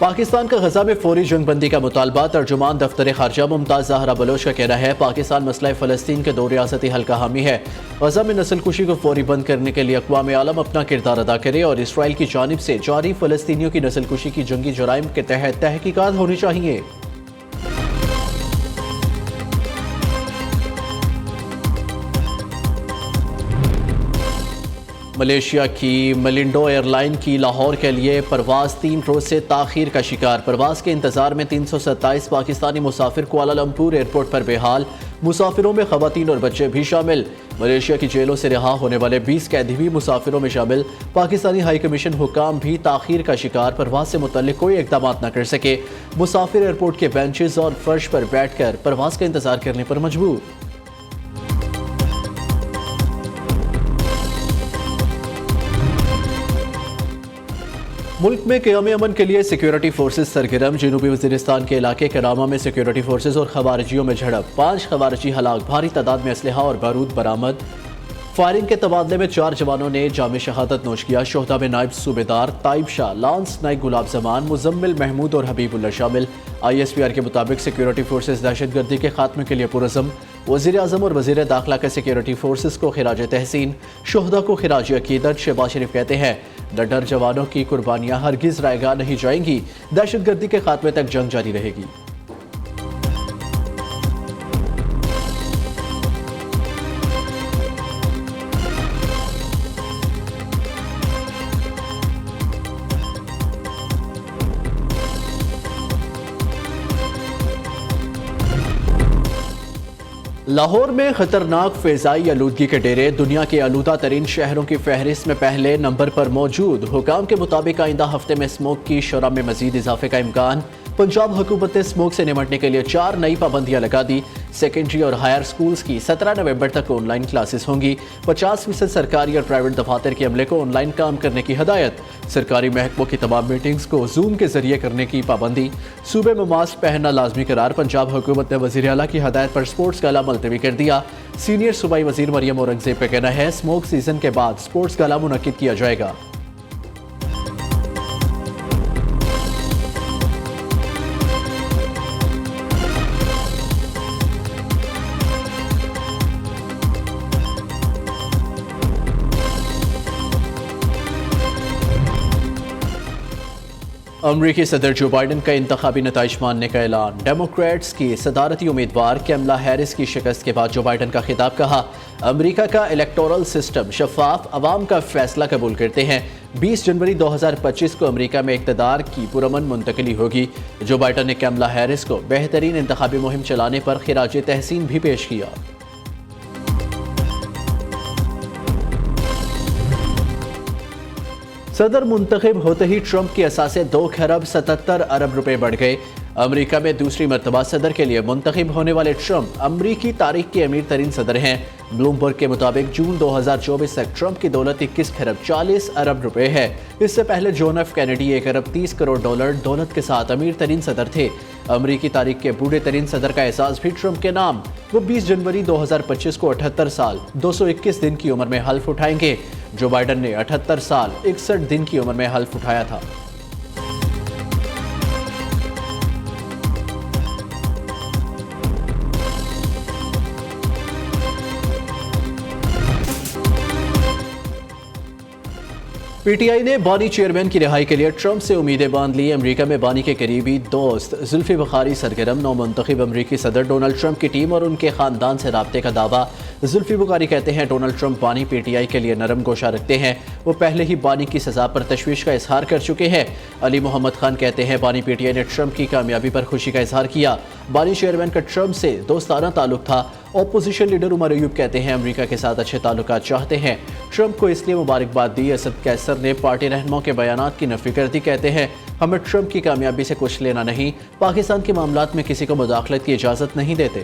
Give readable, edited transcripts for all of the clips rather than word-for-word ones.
پاکستان کا غزہ میں فوری جنگ بندی کا مطالبہ۔ ترجمان دفتر خارجہ ممتاز زہرا بلوچ کا کہنا ہے پاکستان مسئلہ فلسطین کے 2 ریاستی حل کا حامی ہے۔ غزہ میں نسل کشی کو فوری بند کرنے کے لیے اقوام عالم اپنا کردار ادا کرے اور اسرائیل کی جانب سے جاری فلسطینیوں کی نسل کشی کی جنگی جرائم کے تحت تحقیقات ہونی چاہیے۔ ملیشیا کی ملنڈو ایئر لائن کی لاہور کے لیے پرواز 3 روز سے تاخیر کا شکار۔ پرواز کے انتظار میں 327 پاکستانی مسافر کوالالمپور ایئرپورٹ پر بحال، مسافروں میں خواتین اور بچے بھی شامل۔ ملیشیا کی جیلوں سے رہا ہونے والے 20 قیدی بھی مسافروں میں شامل۔ پاکستانی ہائی کمیشن حکام بھی تاخیر کا شکار، پرواز سے متعلق کوئی اقدامات نہ کر سکے۔ مسافر ایئرپورٹ کے بینچز اور فرش پر بیٹھ کر پرواز کا انتظار کرنے پر مجبور۔ ملک میں قیام امن کے لیے سیکیورٹی فورسز سرگرم۔ جنوبی وزیرستان کے علاقے کرامہ میں سیکیورٹی فورسز اور خوارجیوں میں جھڑپ، 5 خوارجی ہلاک، بھاری تعداد میں اسلحہ اور بارود برآمد۔ فائرنگ کے تبادلے میں 4 جوانوں نے جام شہادت نوش کیا۔ شہداء میں نائب صوبیدار تائب شاہ، لانس نائک گلاب زمان، مزمل محمود اور حبیب اللہ شامل۔ ISPR کے مطابق سیکیورٹی فورسز دہشت گردی کے خاتمے کے لیے پرعزم۔ وزیر اعظم اور وزیر داخلہ کا سیکیورٹی فورسز کو خراج تحسین، شہداء کو خراج عقیدت۔ شہباز شریف کہتے ہیں ڈر جوانوں کی قربانیاں ہرگز رائے گاہ نہیں جائیں گی، دہشت گردی کے خاتمے تک جنگ جاری رہے گی۔ لاہور میں خطرناک فضائی آلودگی کے ڈیرے دنیا کے آلودہ ترین شہروں کی فہرست میں پہلے نمبر پر موجود۔ حکام کے مطابق آئندہ ہفتے میں اسموگ کی شرح میں مزید اضافے کا امکان۔ پنجاب حکومت نے اسموگ سے نمٹنے کے لیے 4 نئی پابندیاں لگا دی۔ سیکنڈری اور ہائر سکولز کی 17 نومبر تک آن لائن کلاسز ہوں گی۔ 50% سرکاری اور پرائیویٹ دفاتر کے عملے کو آن لائن کام کرنے کی ہدایت۔ سرکاری محکموں کی تمام میٹنگز کو زوم کے ذریعے کرنے کی پابندی۔ صوبے میں ماسک پہننا لازمی قرار۔ پنجاب حکومت نے وزیر اعلیٰ کی ہدایت پر سپورٹس گالا ملتوی کر دیا۔ سینئر صوبائی وزیر مریم اورنگزیب کا کہنا ہے اسموگ سیزن کے بعد سپورٹس گالا منعقد کیا جائے گا۔ امریکی صدر جو بائیڈن کا انتخابی نتائج ماننے کا اعلان۔ ڈیموکریٹس کی صدارتی امیدوار کیملا ہیرس کی شکست کے بعد جو بائیڈن کا خطاب، کہا امریکہ کا الیکٹورل سسٹم شفاف، عوام کا فیصلہ قبول کرتے ہیں۔ 20 جنوری 2025 کو امریکہ میں اقتدار کی پرامن منتقلی ہوگی۔ جو بائیڈن نے کیملا ہیرس کو بہترین انتخابی مہم چلانے پر خراج تحسین بھی پیش کیا۔ صدر منتخب ہوتے ہی ٹرمپ کے اثاثے 2 خرب 77 ارب روپے بڑھ گئے۔ امریکہ میں دوسری مرتبہ صدر کے لیے منتخب ہونے والے ٹرمپ امریکی تاریخ کے امیر ترین صدر ہیں۔ بلومبرگ کے مطابق جون 2024 تک ٹرمپ کی دولت 21 خرب 40 ارب روپے ہے۔ اس سے پہلے جون ایف کینیڈی 1 ارب 30 کروڑ ڈالر دولت کے ساتھ امیر ترین صدر تھے۔ امریکی تاریخ کے بوڑھے ترین صدر کا اعزاز بھی ٹرمپ کے نام۔ وہ 20 جنوری 2025 کو 78 سال 221 دن کی عمر میں حلف اٹھائیں گے۔ جو بائیڈن نے 78 سال 61 دن کی عمر میں حلف اٹھایا تھا۔ پی ٹی آئی نے بانی چیئرمین کی رہائی کے لیے ٹرمپ سے امیدیں باندھ لی۔ امریکہ میں بانی کے قریبی دوست زلفی بخاری سرگرم۔ نومنتخب امریکی صدر ڈونلڈ ٹرمپ کی ٹیم اور ان کے خاندان سے رابطے کا دعویٰ۔ زلفی بخاری کہتے ہیں ڈونلڈ ٹرمپ بانی پی ٹی آئی کے لیے نرم گوشہ رکھتے ہیں۔ وہ پہلے ہی بانی کی سزا پر تشویش کا اظہار کر چکے ہیں۔ علی محمد خان کہتے ہیں بانی پی ٹی آئی نے ٹرمپ کی کامیابی پر خوشی کا اظہار کیا۔ بانی چیئرمین کا ٹرمپ سے دوستانہ تعلق تھا۔ اپوزیشن لیڈر عمر ایوب کہتے ہیں امریکہ کے ساتھ اچھے تعلقات چاہتے ہیں۔ ٹرمپ کو اس لیے مبارکباد دی۔ اسد قیصر نے پارٹی رہنماؤں کے بیانات کی نفی کر دی، کہتے ہیں ہمیں ٹرمپ کی کامیابی سے کچھ لینا نہیں، پاکستان کے معاملات میں کسی کو مداخلت کی اجازت نہیں دیتے۔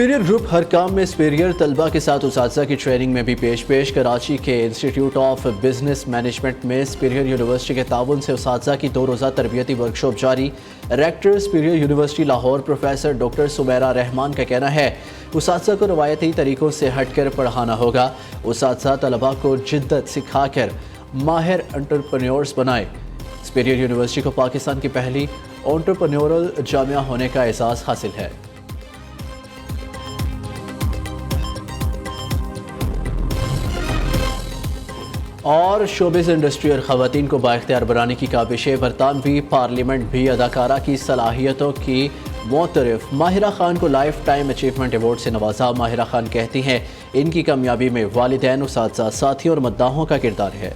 سپیریئر گروپ ہر کام میں سپیریئر طلبہ کے ساتھ اساتذہ کی ٹریننگ میں بھی پیش کراچی کے انسٹیٹیوٹ آف بزنس مینجمنٹ میں سپیریئر یونیورسٹی کے تعاون سے اساتذہ کی 2 روزہ تربیتی ورکشاپ جاری۔ Rector Superior University Lahore professor doctor Samira Rehman کا کہنا ہے اساتذہ کو روایتی طریقوں سے ہٹ کر پڑھانا ہوگا۔ اساتذہ طلبہ کو جدت سکھا کر ماہر انٹرپرینیورز بنائے۔ سپیریئر یونیورسٹی کو پاکستان کی پہلی انٹرپرینیورل جامعہ ہونے کا اعزاز حاصل ہے۔ اور شوبز انڈسٹری اور خواتین کو بااختیار بنانے کی کاوش ہے۔ برطانوی پارلیمنٹ بھی اداکارہ کی صلاحیتوں کی معترف ماہرہ خان کو لائف ٹائم اچیومنٹ ایوارڈ سے نوازا۔ ماہرہ خان کہتی ہیں ان کی کامیابی میں والدین، اساتذہ، ساتھیوں اور مداحوں کا کردار ہے۔